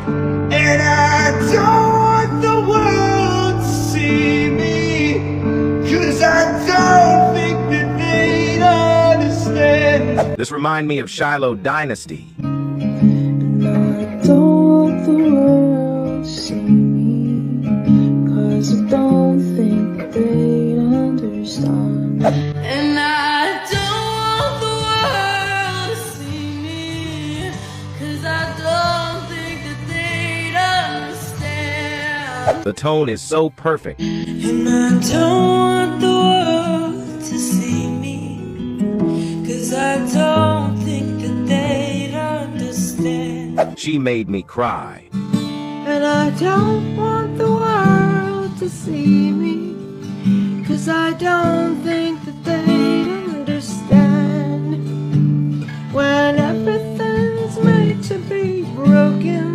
And I don't want the world to see me, 'cause I don't think that they'd understand. This remind me of Shiloh Dynasty. And I don't want the world to see me, 'cause I don't think they'd understand. And I don't want the world to see me, 'cause I don't think that they'd understand. The tone is so perfect. And I don't want the world to see me, 'cause I don't think that they'd understand. She made me cry. And I don't want the world to see me, 'cause I don't think that they'd understand. When everything's made to be broken,